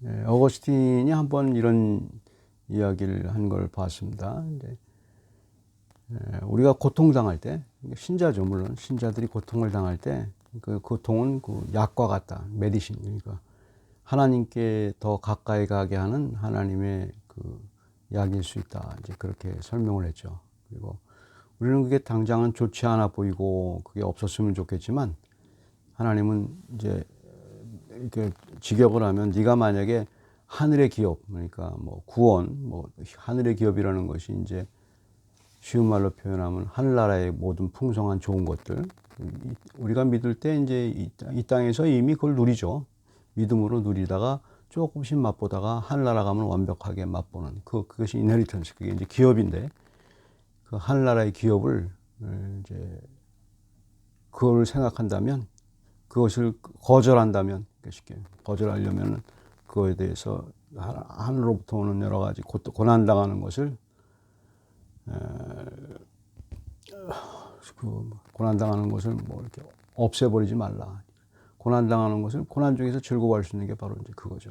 어거스틴이 한번 이런 이야기를 한 걸 봤습니다. 이제 우리가 고통당할 때, 신자죠, 물론. 신자들이 고통을 당할 때, 그 고통은 그 약과 같다. 메디신. 그러니까 하나님께 더 가까이 가게 하는 하나님의 그 약일 수 있다. 이제 그렇게 설명을 했죠. 그리고 우리는 그게 당장은 좋지 않아 보이고 그게 없었으면 좋겠지만 하나님은 이제 이렇게 직역을 하면 네가 만약에 하늘의 기업, 그러니까 뭐 구원, 뭐 하늘의 기업이라는 것이 이제 쉬운 말로 표현하면 하늘나라의 모든 풍성한 좋은 것들, 우리가 믿을 때 이제 이 땅에서 이미 그걸 누리죠. 믿음으로 누리다가 조금씩 맛보다가 하늘나라 가면 완벽하게 맛보는 그것이 인헤리턴스, 그게 이제 기업인데, 그 하늘나라의 기업을 이제 그걸 생각한다면, 그것을 거절한다면, 쉽게 거절하려면 그거에 대해서 하늘로부터 오는 여러 가지 고난 당하는 것을 고난 당하는 것을 뭐 이렇게 없애버리지 말라. 고난 당하는 것을 고난 중에서 즐거워할 수 있는 게 바로 이제 그거죠.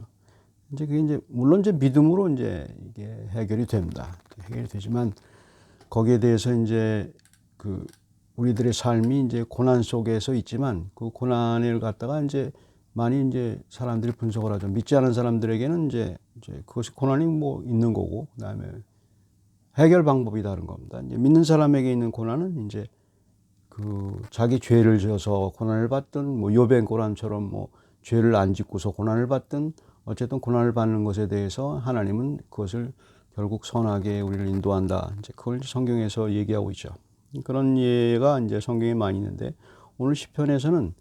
이제 그게 이제 물론 이제 믿음으로 이제 이게 해결이 됩니다. 해결이 되지만 거기에 대해서 이제 그 우리들의 삶이 이제 고난 속에서 있지만 그 고난을 갖다가 이제 많이 이제 사람들이 분석을 하죠. 믿지 않은 사람들에게는 이제 그것이 고난이 뭐 있는 거고, 그다음에 해결 방법이 다른 겁니다. 이제 믿는 사람에게 있는 고난은 이제 그 자기 죄를 지어서 고난을 받든, 뭐 욥의 고난처럼 뭐 죄를 안 짓고서 고난을 받든, 어쨌든 고난을 받는 것에 대해서 하나님은 그것을 결국 선하게 우리를 인도한다. 이제 그걸 성경에서 얘기하고 있죠. 그런 예가 이제 성경에 많이 있는데, 오늘 시편에서는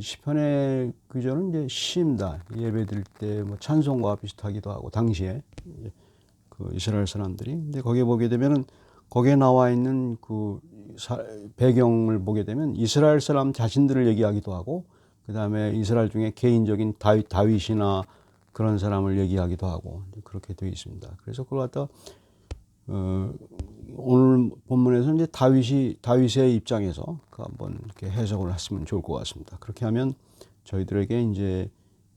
시편의 구절은 이제 시입니다. 예배드릴 때 뭐 찬송과 비슷하기도 하고, 당시에 그 이스라엘 사람들이. 근데 거기에 보게 되면은 거기에 나와 있는 그 배경을 보게 되면 이스라엘 사람 자신들을 얘기하기도 하고, 그 다음에 이스라엘 중에 개인적인 다윗이나 그런 사람을 얘기하기도 하고, 그렇게 되어 있습니다. 그래서 그걸 갖다 오늘 본문에서 이제 다윗의 입장에서 한번 이렇게 해석을 했으면 좋을 것 같습니다. 그렇게 하면 저희들에게 이제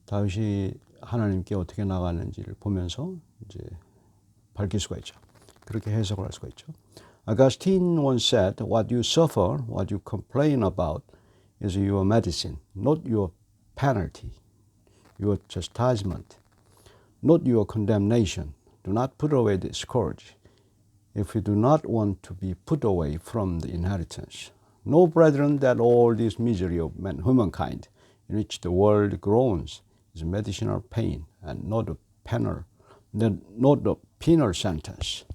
다윗이 하나님께 어떻게 나가는지를 보면서 이제 밝힐 수가 있죠. 그렇게 해석을 할 수가 있죠. Augustine once said, "What you suffer, what you complain about, is your medicine, not your penalty, your chastisement, not your condemnation. Do not put away the scourge, if you do not want to be put away from the inheritance. Know, brethren, that all this misery of humankind, in which the world groans, is medicinal pain, and not a penal sentence."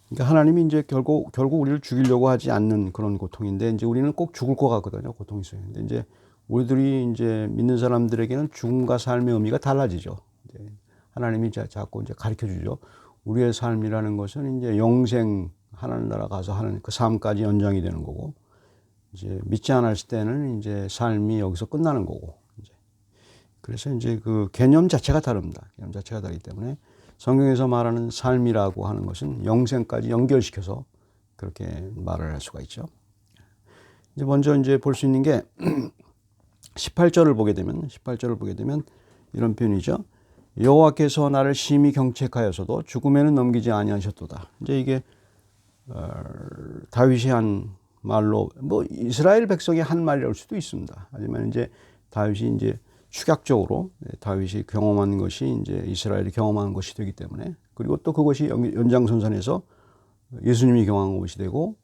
그러니까 하나님이 이제 결국 우리를 죽이려고 하지 않는 그런 고통인데, 이제 우리는 꼭 죽을 것 같거든요, 고통이 있어요. 근데 이제 우리들이 이제 믿는 사람들에게는 죽음과 삶의 의미가 달라지죠. 이제 하나님이 자꾸 이제 가르쳐 주죠. 우리의 삶이라는 것은 이제 영생 하늘나라 가서 하는 그 삶까지 연장이 되는 거고, 이제 믿지 않았을 때는 이제 삶이 여기서 끝나는 거고, 그래서 이제 그 개념 자체가 다릅니다. 개념 자체가 다르기 때문에 성경에서 말하는 삶이라고 하는 것은 영생까지 연결시켜서 그렇게 말을 할 수가 있죠. 이제 먼저 이제 볼 수 있는 게 18절을 보게 되면 이런 표현이죠. 여호와께서 나를 심히 경책하여서도 죽음에는 넘기지 아니하셨도다. 이제 이게 다윗이 한 말로, 뭐 이스라엘 백성이 한 말일 수도 있습니다. 하지만 이제 다윗이 이제 축약적으로 다윗이 경험한 것이 이제 이스라엘이 경험한 것이 되기 때문에, 그리고 또 그것이 연장선상에서 예수님이 경험한 것이 되고,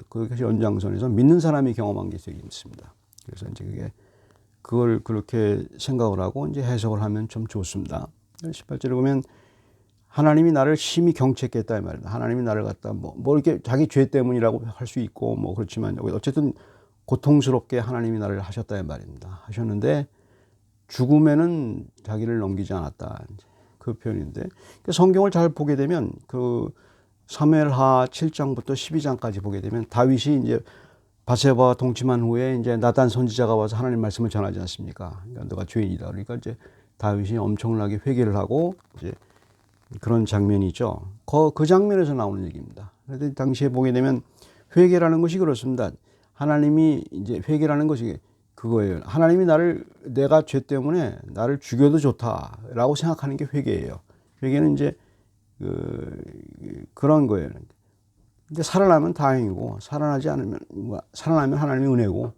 그것이 연장선에서 믿는 사람이 경험한 게 되기 있습니다. 그래서 이제 그걸 그렇게 생각을 하고 이제 해석을 하면 좀 좋습니다. 18절에 보면 하나님이 나를 심히 경책했다 이 말입니다. 하나님이 나를 갖다 뭐 이렇게 자기 죄 때문이라고 할 수 있고 뭐 그렇지만 어쨌든 고통스럽게 하나님이 나를 하셨다 이 말입니다. 하셨는데 죽음에는 자기를 넘기지 않았다, 그 표현인데, 성경을 잘 보게 되면 그 사무엘하 7장부터 12장까지 보게 되면 다윗이 이제 바세바와 동침한 후에 이제 나단 선지자가 와서 하나님 말씀을 전하지 않습니까? 그러니까 너가 죄인이다. 그러니까 이제 다윗이 엄청나게 회개를 하고 이제 그런 장면이 있죠. 그 장면에서 나오는 얘기입니다. 그런데 당시에 보게 되면 회개라는 것이 그렇습니다. 하나님이 이제 회개라는 것이 그거예요. 하나님이 내가 죄 때문에 나를 죽여도 좋다라고 생각하는 게 회개예요. 회개는 이제 그런 거예요. 근데 살아나면 다행이고 살아나면 하나님의 은혜고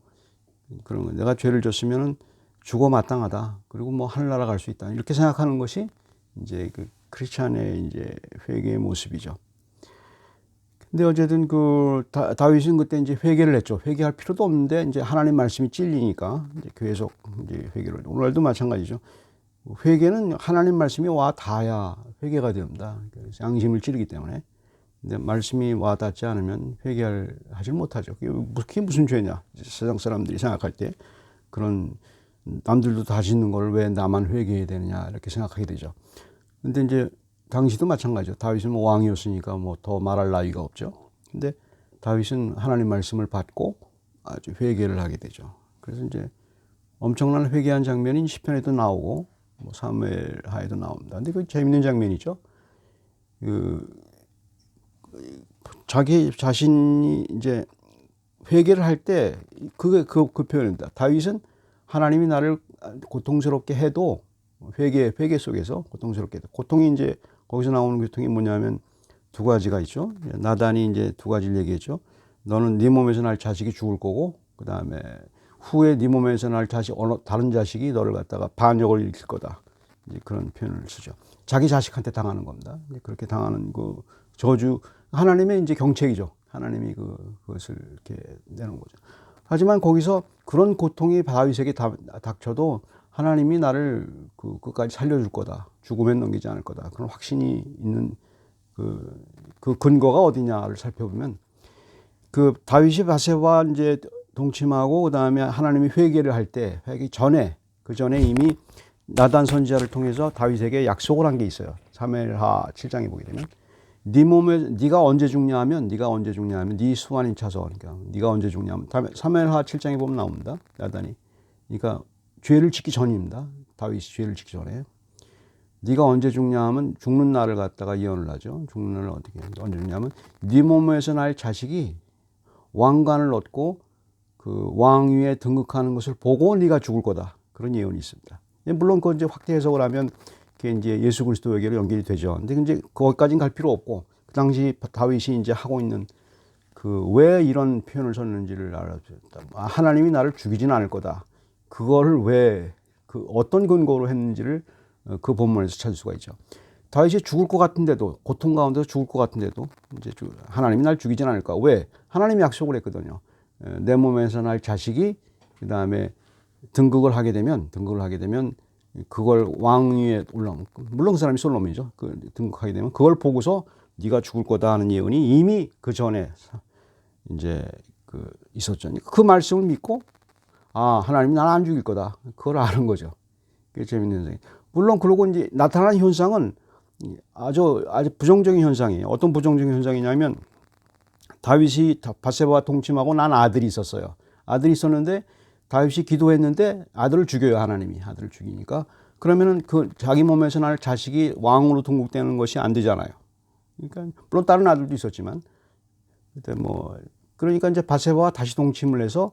그런 거. 내가 죄를 졌으면은 죽어 마땅하다. 그리고 뭐 하늘나라 갈 수 있다. 이렇게 생각하는 것이 이제 그 크리스찬의 이제 회개의 모습이죠. 근데 어쨌든 다윗은 그때 이제 회개를 했죠. 회개할 필요도 없는데 이제 하나님 말씀이 찔리니까 이제 계속 이제 회개를. 오늘도 마찬가지죠. 회개는 하나님 말씀이 와 닿아야 회개가 됩니다. 그래서 양심을 찌르기 때문에. 근데 말씀이 와 닿지 않으면 하질 못하죠. 그게 무슨 죄냐? 세상 사람들이 생각할 때 그런 남들도 다 짓는 걸 왜 나만 회개해야 되느냐 이렇게 생각하게 되죠. 근데 이제 당시도 마찬가지죠. 다윗은 뭐 왕이었으니까 뭐 더 말할 나위가 없죠. 근데 다윗은 하나님 말씀을 받고 아주 회개를 하게 되죠. 그래서 이제 엄청난 회개한 장면이 시편에도 나오고 뭐 사무엘하에도 나옵니다. 근데 그 재밌는 장면이죠. 자기 자신이 이제 회개를 할 때 그게 그 표현입니다. 다윗은 하나님이 나를 고통스럽게 해도 회개 속에서 고통스럽게 해도 고통이 이제 거기서 나오는 고통이 뭐냐면 두 가지가 있죠. 나단이 이제 두 가지를 얘기했죠. 너는 네 몸에서 날 자식이 죽을 거고 그 다음에 후에 네 몸에서 날 다른 자식이 너를 갖다가 반역을 일으킬 거다. 이제 그런 표현을 쓰죠. 자기 자식한테 당하는 겁니다. 그렇게 당하는 그 저주 하나님의 이제 경책이죠. 하나님이 그것을 이렇게 내는 거죠. 하지만 거기서 그런 고통이 다윗에게 닥쳐도 하나님이 나를 끝까지 살려줄 거다. 죽음엔 넘기지 않을 거다. 그런 확신이 있는 그 근거가 어디냐를 살펴보면 다윗이 바세바 이제 동침하고 그 다음에 하나님이 회개를 할 때 그 전에 이미 나단 선지자를 통해서 다윗에게 약속을 한 게 있어요. 사무엘하 7장에 보게 되면 네가 언제 죽냐 하면 네 수완이 차서 그러니까 네가 언제 죽냐 하면 사무엘하 7장에 보면 나옵니다. 나단이 그러니까 죄를 짓기 전입니다. 다윗이 죄를 짓기 전에 네가 언제 죽냐 하면 죽는 날을 갖다가 예언을 하죠. 죽는 날을 언제 죽냐면 네 몸에서 날 자식이 왕관을 얻고 그 왕위에 등극하는 것을 보고 네가 죽을 거다. 그런 예언이 있습니다. 물론 그건 이제 확대 해석을 하면 그게 이제 예수 그리스도에게로 연결이 되죠. 근데 이제 거기까지는 갈 필요 없고 그 당시 다윗이 이제 하고 있는 왜 이런 표현을 썼는지를 알아줬다. 하나님이 나를 죽이지는 않을 거다. 그거를 왜 어떤 근거로 했는지를 그 본문에서 찾을 수가 있죠. 다윗이 죽을 것 같은데도 고통 가운데서 죽을 것 같은데도 이제 하나님이 날 죽이지는 않을까. 왜? 하나님이 약속을 했거든요. 내 몸에서 날 자식이 그 다음에 등극을 하게 되면 그걸 왕위에 올라오면 물론 그 사람이 솔로몬이죠. 등극하게 되면 그걸 보고서 네가 죽을 거다 하는 예언이 이미 그 전에 이제 있었죠. 그 말씀을 믿고 하나님이 나를 안 죽일 거다. 그걸 아는 거죠. 그게 재밌는 현상이에요. 물론 그러고 이제 나타나는 현상은 아주 부정적인 현상이에요. 어떤 부정적인 현상이냐면 다윗이 바세바와 동침하고 난 아들이 있었어요. 아들이 있었는데 다윗이 기도했는데 아들을 죽여요. 하나님이 아들을 죽이니까 그러면은 자기 몸에서 날 자식이 왕으로 등극되는 것이 안 되잖아요. 그러니까 물론 다른 아들도 있었지만 그때 그러니까 이제 바세바와 다시 동침을 해서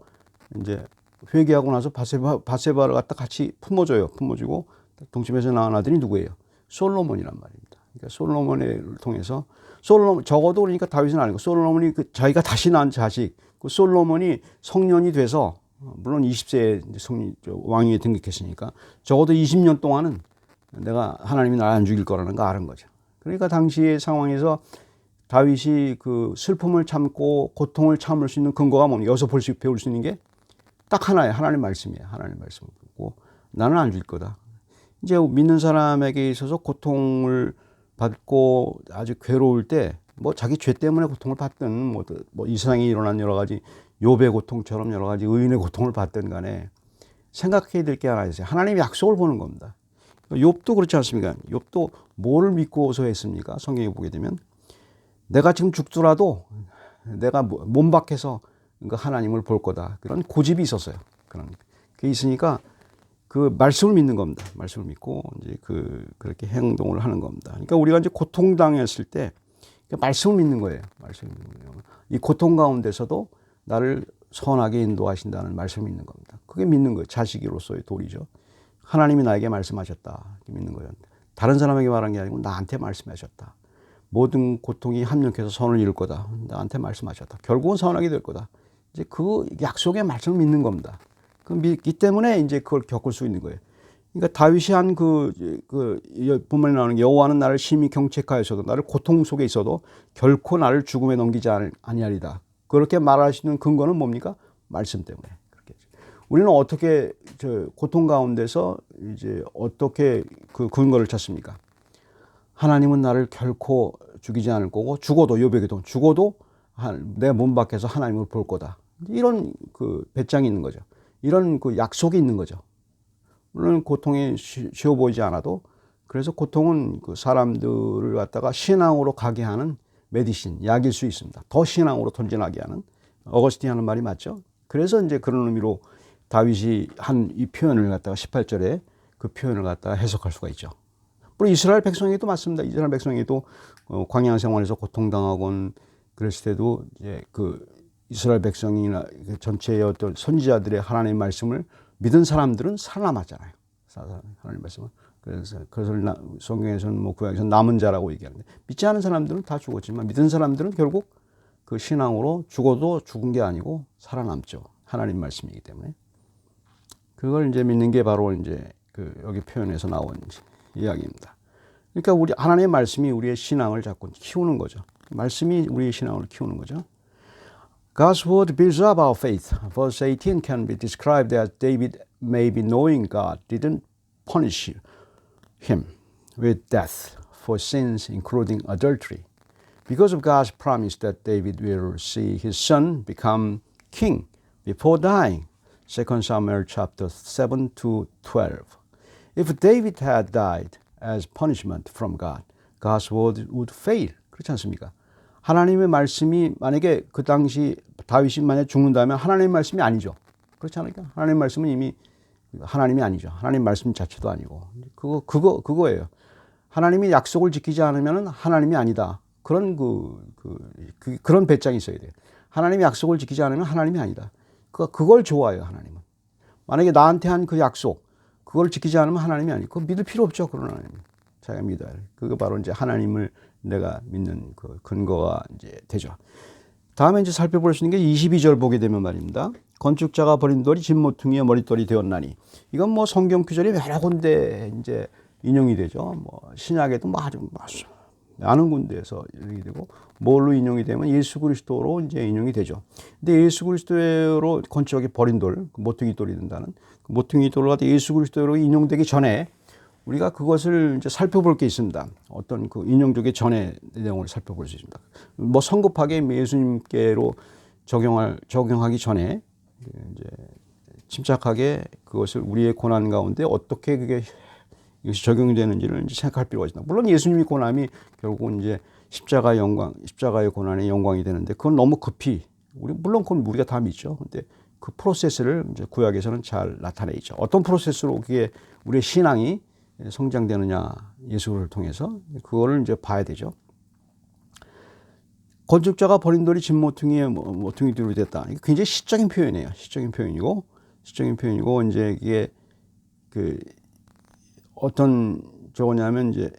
이제 회개하고 나서 바세바를 갖다 같이 품어주고 동침에서 낳은 아들이 누구예요? 솔로몬이란 말입니다. 그러니까 솔로몬을 통해서 적어도 그러니까 다윗은 아니고 솔로몬이 자기가 다시 낳은 자식 솔로몬이 성년이 돼서 물론 20세에 왕위에 등극했으니까 적어도 20년 동안은 내가 하나님이 나를 안 죽일 거라는 거 아는 거죠. 그러니까 당시의 상황에서 다윗이 슬픔을 참고 고통을 참을 수 있는 근거가 뭡니까? 여기서 배울 수 있는 게 딱 하나예요. 하나님 말씀이에요. 하나님 말씀을 듣고 나는 안 죽일 거다. 이제 믿는 사람에게 있어서 고통을 받고 아주 괴로울 때 자기 죄 때문에 고통을 받든 이 세상에 일어난 여러 가지 욥의 고통처럼 여러 가지 의인의 고통을 받든 간에 생각해야 될 게 하나 있어요. 하나님의 약속을 보는 겁니다. 욥도 그렇지 않습니까? 욥도 뭐를 믿고서 했습니까? 성경에 보게 되면 내가 지금 죽더라도 내가 몸 밖에서 하나님을 볼 거다. 그런 고집이 있었어요. 그게 있으니까 그 말씀을 믿는 겁니다. 말씀을 믿고 이제 그렇게 행동을 하는 겁니다. 그러니까 우리가 이제 고통당했을 때 말씀을 믿는 거예요. 말씀을 믿는 거예요. 이 고통 가운데서도 나를 선하게 인도하신다는 말씀을 믿는 겁니다. 그게 믿는 거예요. 자식으로서의 도리죠. 하나님이 나에게 말씀하셨다. 믿는 거예요. 다른 사람에게 말한 게 아니고 나한테 말씀하셨다. 모든 고통이 합력해서 선을 이룰 거다. 나한테 말씀하셨다. 결국은 선하게 될 거다. 이제 그 약속의 말씀을 믿는 겁니다. 그 믿기 때문에 이제 그걸 겪을 수 있는 거예요. 그러니까 다윗이 한 본문에 나오는 여호와는 나를 심히 경책하여서도 나를 고통 속에 있어도 결코 나를 죽음에 넘기지 아니하리다. 그렇게 말하시는 근거는 뭡니까? 말씀 때문에. 그렇게. 우리는 어떻게 고통 가운데서 이제 어떻게 그 근거를 찾습니까? 하나님은 나를 결코 죽이지 않을 거고 죽어도 욥에게도 죽어도 내 몸 밖에서 하나님을 볼 거다. 이런 그 배짱이 있는 거죠. 이런 그 약속이 있는 거죠. 물론 고통이 쉬워 보이지 않아도 그래서 고통은 그 사람들을 갖다가 신앙으로 가게 하는 메디신, 약일 수 있습니다. 더 신앙으로 전진하게 하는 어거스틴이 하는 말이 맞죠. 그래서 이제 그런 의미로 다윗이 한 이 표현을 갖다가 18절에 그 표현을 갖다가 해석할 수가 있죠. 물론 이스라엘 백성에게도 맞습니다. 이스라엘 백성에게도 광야 생활에서 고통당하곤 그랬을 때도 이제 그 이스라엘 백성이나 전체의 어떤 선지자들의 하나님의 말씀을 믿은 사람들은 살아남았잖아요. 하나님 말씀을. 그래서 그것을 성경에서는 뭐 구약에서는 남은 자라고 얘기하는데 믿지 않은 사람들은 다 죽었지만 믿은 사람들은 결국 그 신앙으로 죽어도 죽은 게 아니고 살아남죠. 하나님 말씀이기 때문에. 그걸 이제 믿는 게 바로 이제 그 여기 표현에서 나온 이야기입니다. 그러니까 우리 하나님의 말씀이 우리의 신앙을 자꾸 키우는 거죠. 말씀이 우리의 신앙을 키우는 거죠. God's word builds up our faith. Verse 18 can be described as David maybe knowing God didn't punish him with death for sins including adultery. Because of God's promise that David will see his son become king before dying. 2 Samuel chapter 7 to 12. If David had died as punishment from God, God's word would fail. 그렇지 않습니까? 하나님의 말씀이 만약에 그 당시 다윗이 만약에 죽는다면 하나님의 말씀이 아니죠. 그렇지 않을까? 하나님의 말씀은 이미 하나님이 아니죠. 하나님 말씀 자체도 아니고. 그거예요. 하나님이 약속을 지키지 않으면 하나님이 아니다. 그런 그런 배짱이 있어야 돼요. 하나님이 약속을 지키지 않으면 하나님이 아니다. 그걸 좋아해요, 하나님은. 만약에 나한테 한 그 약속, 그걸 지키지 않으면 하나님이 아니고, 그거 믿을 필요 없죠, 그런 하나님. 자기가 믿어야 돼. 그거 바로 이제 하나님을 내가 믿는 그 근거가 이제 되죠. 다음에 이제 살펴볼 수 있는 게 22절 보게 되면 말입니다. 건축자가 버린 돌이 집 모퉁이의 머릿돌이 되었나니. 이건 뭐 성경 구절이 여러 군데 이제 인용이 되죠. 뭐 신약에도 뭐 아주 많은 군데에서 인용이 되고, 뭘로 인용이 되면 예수 그리스도로 이제 인용이 되죠. 근데 예수 그리스도로 건축하게 버린 돌, 모퉁이 돌이 된다는 모퉁이 돌을 갖다 예수 그리스도로 인용되기 전에 우리가 그것을 이제 살펴볼 게 있습니다. 어떤 그 인용되기 전에 내용을 살펴볼 수 있습니다. 뭐 성급하게 예수님께로 적용하기 전에 이제 침착하게 그것을 우리의 고난 가운데 어떻게 그게 이것이 적용이 되는지를 이제 생각할 필요가 있습니다. 물론 예수님의 고난이 결국은 이제 십자가의 고난의 영광이 되는데 그건 너무 급히 물론 그건 우리가 다 믿죠. 근데 그 프로세스를 이제 구약에서는 잘 나타내 있죠. 어떤 프로세스로 그게 우리의 신앙이 성장되느냐 예수를 통해서 그거를 이제 봐야 되죠. 건축자가 버린 돌이 집 모퉁이에 모퉁이 돌이 됐다. 이게 굉장히 시적인 표현이에요. 시적인 표현이고 이제 이게 그 어떤 저거냐면 이제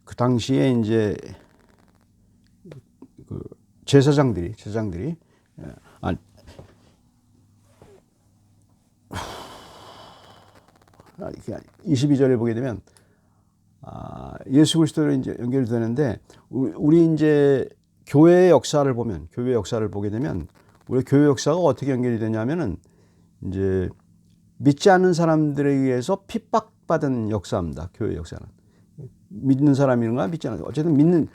그 당시에 이제 그 제사장들이 22절에 보게 되면 예수 그리스도로 이제 연결이 되는데 우리 이제 교회의 역사를 보게 되면 우리 교회 역사가 어떻게 연결이 되냐면은 이제 믿지 않는 사람들에 의해서 핍박받은 역사입니다. 교회 역사는 믿는 사람인가 믿지 않는 어쨌든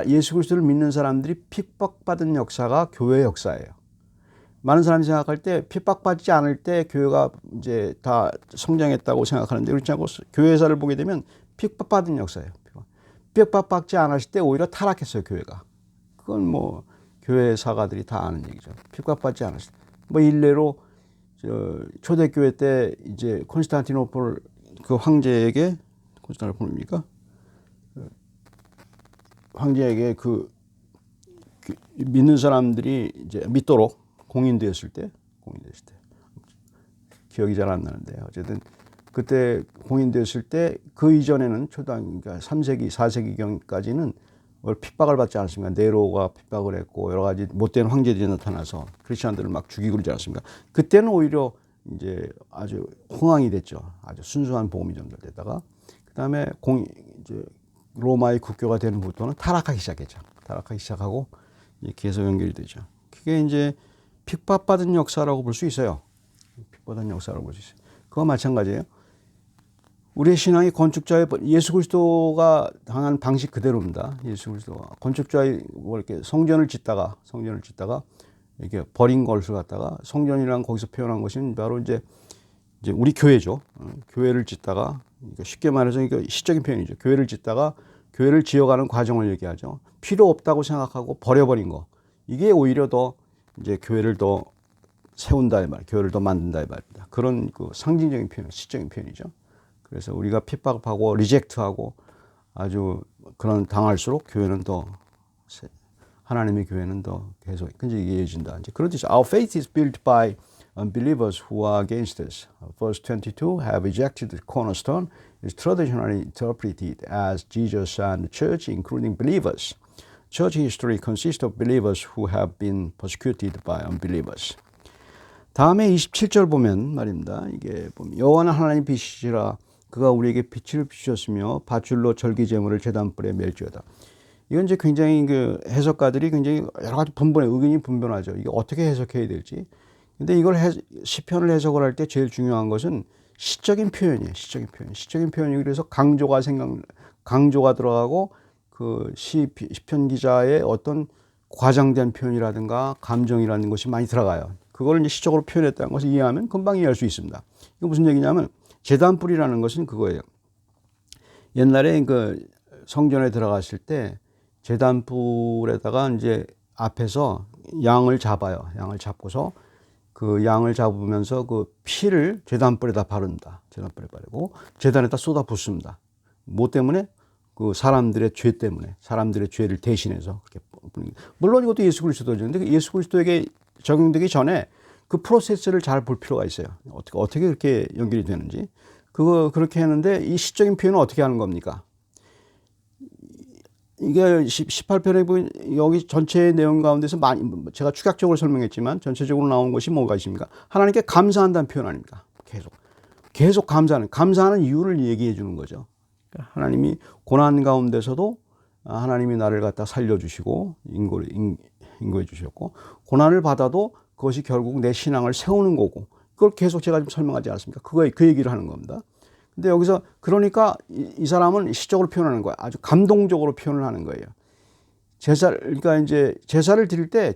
예수 그리스도를 믿는 사람들이 핍박받은 역사가 교회 역사예요. 많은 사람이 생각할 때 핍박받지 않을 때 교회가 이제 다 성장했다고 생각하는데 그렇지 않고 교회사를 보게 되면 핍박받은 역사예요. 핍박받지 않았을 때 오히려 타락했어요, 교회가. 그건 뭐 교회 사가들이 다 아는 얘기죠. 핍박받지 않았을 때. 뭐 일례로 초대교회 때 이제 콘스탄티노플 그 황제에게 콘스탄티노플입니까? 황제에게 그 믿는 사람들이 이제 믿도록 공인되었을 때 공인됐을 때. 기억이 잘 안 나는데 어쨌든 그때 공인됐을 때 그 이전에는 그러니까 3세기, 4세기경까지는 핍박을 받지 않았습니까? 네로가 핍박을 했고 여러 가지 못된 황제들이 나타나서 크리스천들을 막 죽이고 그러지 않았습니까? 그때는 오히려 이제 아주 흥왕이 됐죠. 아주 순수한 복음이 전달되다가 그다음에 이제 로마의 국교가 되는 후부터는 타락하기 시작했죠. 타락하기 시작하고 이제 계속 연결이 되죠. 그게 이제 핍박받은 역사라고 볼 수 있어요. 핍박받은 역사라고 볼 수 있어요. 그거 마찬가지예요. 우리의 신앙이 건축자의 예수 그리스도가 당한 방식 그대로입니다. 예수 그리스도가 건축자의 뭐 이렇게 성전을 짓다가 이렇게 버린 것을 갖다가 성전이랑 거기서 표현한 것은 바로 이제 우리 교회죠. 교회를 짓다가 쉽게 말해서 이게 시적인 표현이죠. 교회를 짓다가 교회를 지어가는 과정을 얘기하죠. 필요 없다고 생각하고 버려버린 거. 이게 오히려 더 이제 교회를 더 세운다 이 말, 교회를 더 만든다 이 말입니다. 그런 그 상징적인 표현, 시적인 표현이죠. 그래서 우리가 핍박하고 리젝트하고 아주 그런 당할수록 교회는 더 하나님의 교회는 더 계속 끈질기해진다. 이제 그런 뜻이죠. Our faith is built by unbelievers who are against us. Verse 22 have rejected the cornerstone is traditionally interpreted as Jesus and the church, including believers. Church history consists of believers who have been persecuted by unbelievers. 다음에 27절 보면 말입니다. 이게 보면 여호와는 하나님 빛이시라 그가 우리에게 빛을 비추셨으며 밧줄로 절기제물을 제단불에 멜지어다. 이건 이제 굉장히 그 해석가들이 굉장히 여러 가지 의견이 분분하죠. 이게 어떻게 해석해야 될지. 근데 이걸 시편을 해석을 할 때 제일 중요한 것은 시적인 표현이에요. 시적인 표현이 그래서 강조가 들어가고 그 시편 기자의 어떤 과장된 표현이라든가 감정이라는 것이 많이 들어가요. 그걸 이제 시적으로 표현했다는 것을 이해하면 금방 이해할 수 있습니다. 이거 무슨 얘기냐면 제단불이라는 것은 그거예요. 옛날에 그 성전에 들어갔을 때 제단불에다가 이제 앞에서 양을 잡아요. 양을 잡고서 그 양을 잡으면서 그 피를 제단불에다 바른다. 제단불에 바르고 제단에다 쏟아 붓습니다. 뭐 때문에? 그 사람들의 죄 때문에, 사람들의 죄를 대신해서 그렇게 부는. 물론 이것도 예수 그리스도인데 예수 그리스도에게 적용되기 전에 그 프로세스를 잘 볼 필요가 있어요. 어떻게 그렇게 연결이 되는지. 그렇게 했는데 이 시적인 표현은 어떻게 하는 겁니까? 이게 18편에 보면 여기 전체 내용 가운데서 제가 축약적으로 설명했지만 전체적으로 나온 것이 뭐가 있습니까? 하나님께 감사한다는 표현 아닙니까? 계속 감사하는 이유를 얘기해 주는 거죠. 하나님이 고난 가운데서도 하나님이 나를 갖다 살려주시고 인고해 주셨고 고난을 받아도 그것이 결국 내 신앙을 세우는 거고 그걸 계속 제가 좀 설명하지 않았습니까? 그 얘기를 하는 겁니다. 근데 여기서 그러니까 이 사람은 시적으로 표현하는 거야. 아주 감동적으로 표현을 하는 거예요. 그러니까 이제 제사를 드릴 때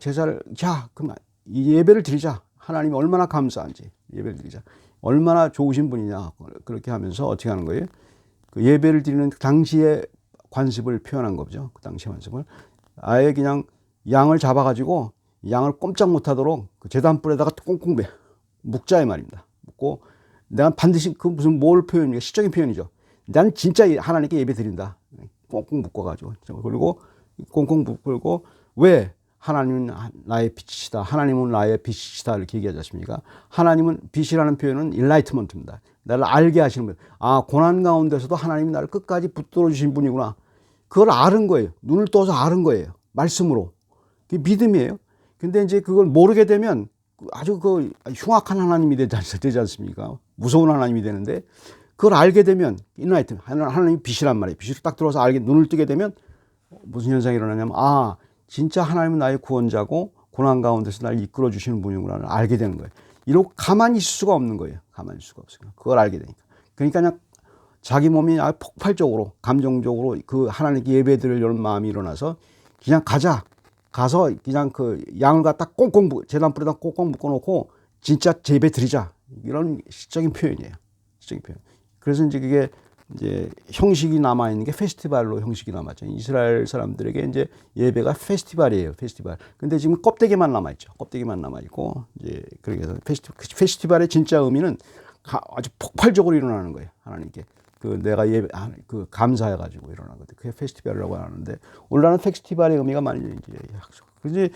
그럼 예배를 드리자. 하나님이 얼마나 감사한지 예배를 드리자. 얼마나 좋으신 분이냐. 그렇게 하면서 어떻게 하는 거예요? 그 예배를 드리는 당시의 관습을 표현한 거죠. 그 당시의 관습을. 아예 그냥 양을 잡아가지고 양을 꼼짝 못하도록 그 제단불에다가 꽁꽁 묶자 이 말입니다. 묶고 내가 반드시 뭘 표현이냐 시적인 표현이죠. 나는 진짜 하나님께 예배 드린다. 꽁꽁 묶어가지고 그리고 꽁꽁 묶고 왜 하나님은 나의 빛이시다. 하나님은 나의 빛이시다 이렇게 얘기하지 않습니까? 하나님은 빛이라는 표현은 일라이트먼트입니다. 나를 알게 하시는 분. 고난 가운데서도 하나님이 나를 끝까지 붙들어 주신 분이구나. 그걸 아는 거예요. 눈을 떠서 아는 거예요. 말씀으로. 그게 믿음이에요. 근데 이제 그걸 모르게 되면 아주 흉악한 하나님이 되지 않습니까? 무서운 하나님이 되는데 그걸 알게 되면 인라이트 하나님이 빛이란 말이에요. 빛을 딱 들어서 눈을 뜨게 되면 무슨 현상이 일어나냐면 진짜 하나님은 나의 구원자고 고난 가운데서 나를 이끌어 주시는 분이구나를 알게 되는 거예요. 이러고 가만히 있을 수가 없는 거예요. 가만히 있을 수가 없어요. 그걸 알게 되니까. 그러니까 그냥 자기 몸이 폭발적으로 감정적으로 그 하나님께 예배드리려는 마음이 일어나서 그냥 가서 그냥 그 양을 갖다 제단불에다 꽁꽁 묶어놓고 진짜 예배 드리자. 이런 시적인 표현이에요. 시적인 표현. 그래서 이제 그게 이제 형식이 남아있는 게 페스티벌로 형식이 남았죠. 이스라엘 사람들에게 이제 예배가 페스티벌이에요. 페스티벌. 근데 지금 껍데기만 남아있죠. 껍데기만 남아있고, 이제, 그렇게 해서 페스티벌의 진짜 의미는 아주 폭발적으로 일어나는 거예요. 하나님께. 내가 감사해가지고 일어나거든. 그게 페스티벌이라고 하는데, 오늘날은 페스티벌의 의미가 많이 이제 그래서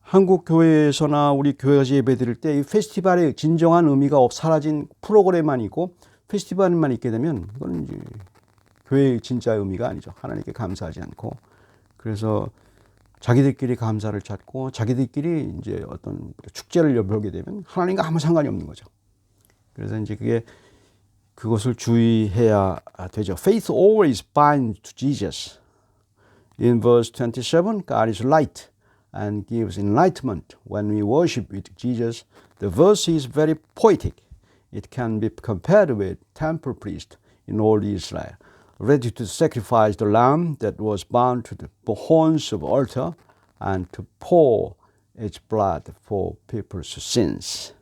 한국 교회에서나 우리 교회에서 예배 드릴 때 이 페스티벌의 진정한 의미가 사라진 프로그램만 있고 페스티벌만 있게 되면 이건 이제 교회의 진짜 의미가 아니죠. 하나님께 감사하지 않고. 그래서 자기들끼리 감사를 찾고 자기들끼리 이제 어떤 축제를 열게 되면 하나님과 아무 상관이 없는 거죠. 그래서 이제 그것을 주의해야 되죠. Faith always binds to Jesus. In verse 27, God is light and gives enlightenment. When we worship with Jesus, the verse is very poetic. It can be compared with temple priest in old Israel, ready to sacrifice the lamb that was bound to the horns of the altar and to pour its blood for people's sins.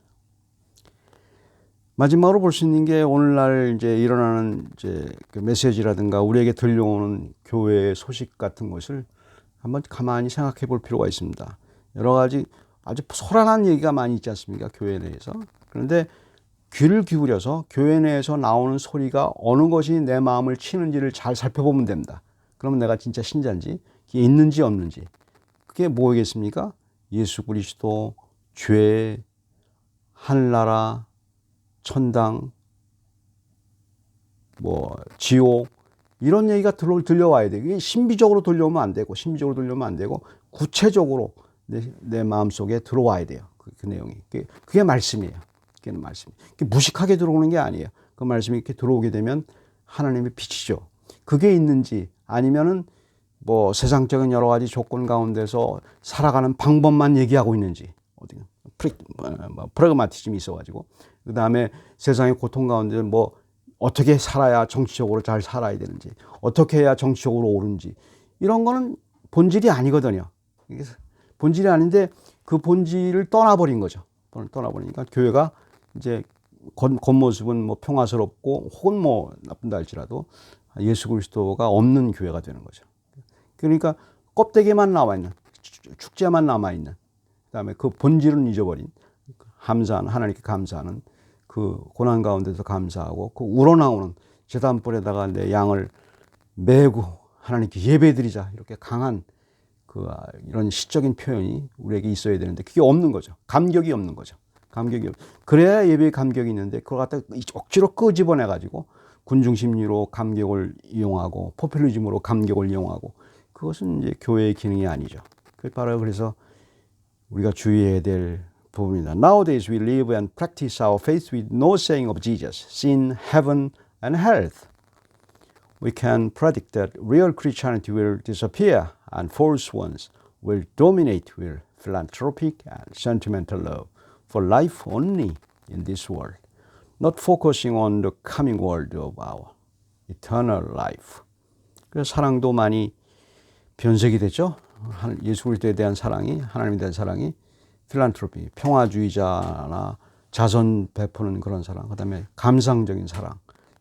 마지막으로 볼 수 있는 게 오늘날 이제 일어나는 이제 그 메시지라든가 우리에게 들려오는 교회의 소식 같은 것을 한번 가만히 생각해 볼 필요가 있습니다. 여러 가지 아주 소란한 얘기가 많이 있지 않습니까? 교회 내에서. 그런데 귀를 기울여서 교회 내에서 나오는 소리가 어느 것이 내 마음을 치는지를 잘 살펴보면 됩니다. 그러면 내가 진짜 신자인지, 그게 있는지 없는지. 그게 뭐겠습니까? 예수 그리스도, 죄, 하늘나라, 천당, 지옥, 이런 얘기가 들려와야 돼요. 이게 신비적으로 들려오면 안 되고, 신비적으로 들려오면 안 되고, 구체적으로 내 마음속에 들어와야 돼요. 그 내용이. 그게 말씀이에요. 그게 말씀이에요. 그게 무식하게 들어오는 게 아니에요. 그 말씀이 이렇게 들어오게 되면 하나님의 빛이죠. 그게 있는지, 아니면은 세상적인 여러 가지 조건 가운데서 살아가는 방법만 얘기하고 있는지, 프라그마티즘이 있어가지고, 그 다음에 세상의 고통 가운데 어떻게 살아야 정치적으로 잘 살아야 되는지, 어떻게 해야 정치적으로 옳은지, 이런 거는 본질이 아니거든요. 이게 본질이 아닌데 그 본질을 떠나버린 거죠. 떠나버리니까 교회가 이제 겉모습은 평화스럽고 혹은 나쁜다 할지라도 예수 그리스도가 없는 교회가 되는 거죠. 그러니까 껍데기만 나와 있는, 축제만 남아 있는, 그다음에 그 본질은 잊어버린, 하나님께 감사하는, 그 고난 가운데서 감사하고 그 우러나오는 제단불에다가 내 양을 메고 하나님께 예배드리자, 이렇게 강한 이런 시적인 표현이 우리에게 있어야 되는데 그게 없는 거죠. 감격이 없는 거죠. 그래야 예배에 감격이 있는데 그걸 갖다 억지로 끄집어내 가지고 군중심리로 감격을 이용하고 포퓰리즘으로 감격을 이용하고, 그것은 이제 교회의 기능이 아니죠. 바로 그래서 우리가 주의해야 될 부분입니다. Nowadays we live and practice our faith with no saying of Jesus, sin, heaven, and health. We can predict that real Christianity will disappear and false ones will dominate with philanthropic and sentimental love for life only in this world, not focusing on the coming world of our eternal life. 그래서 사랑도 많이 변색이 됐죠. 예수 그리스도에 대한 사랑이, 하나님에 대한 사랑이 필란트로피, 평화주의자나 자선 베푸는 그런 사랑, 그다음에 감상적인 사랑,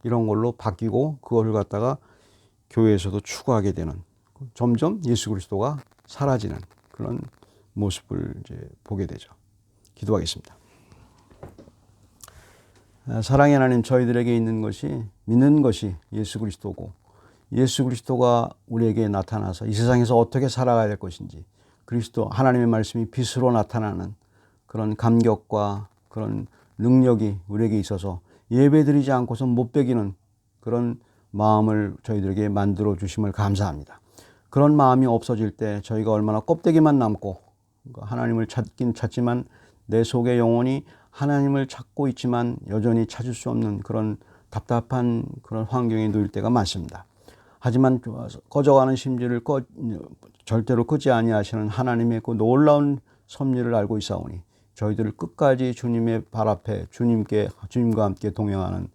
이런 걸로 바뀌고 그거를 갖다가 교회에서도 추구하게 되는, 점점 예수 그리스도가 사라지는 그런 모습을 이제 보게 되죠. 기도하겠습니다. 사랑의 하나님, 저희들에게 있는 것이, 믿는 것이 예수 그리스도고, 예수 그리스도가 우리에게 나타나서 이 세상에서 어떻게 살아가야 될 것인지, 그리스도 하나님의 말씀이 빛으로 나타나는 그런 감격과 그런 능력이 우리에게 있어서 예배드리지 않고서 못 배기는 그런 마음을 저희들에게 만들어 주심을 감사합니다. 그런 마음이 없어질 때 저희가 얼마나 껍데기만 남고 하나님을 찾긴 찾지만 내 속에 영혼이 하나님을 찾고 있지만 여전히 찾을 수 없는 그런 답답한 그런 환경에 놓일 때가 많습니다. 하지만 꺼져가는 심지를 절대로 끄지 아니하시는 하나님의 그 놀라운 섭리를 알고 있사오니 저희들을 끝까지 주님의 발 앞에 주님과 함께 동행하는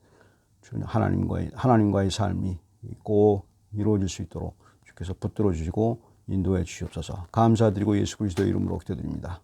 하나님과의 삶이 꼭 이루어질 수 있도록 주께서 붙들어 주시고 인도해 주시옵소서. 감사드리고 예수 그리스도의 이름으로 기도드립니다.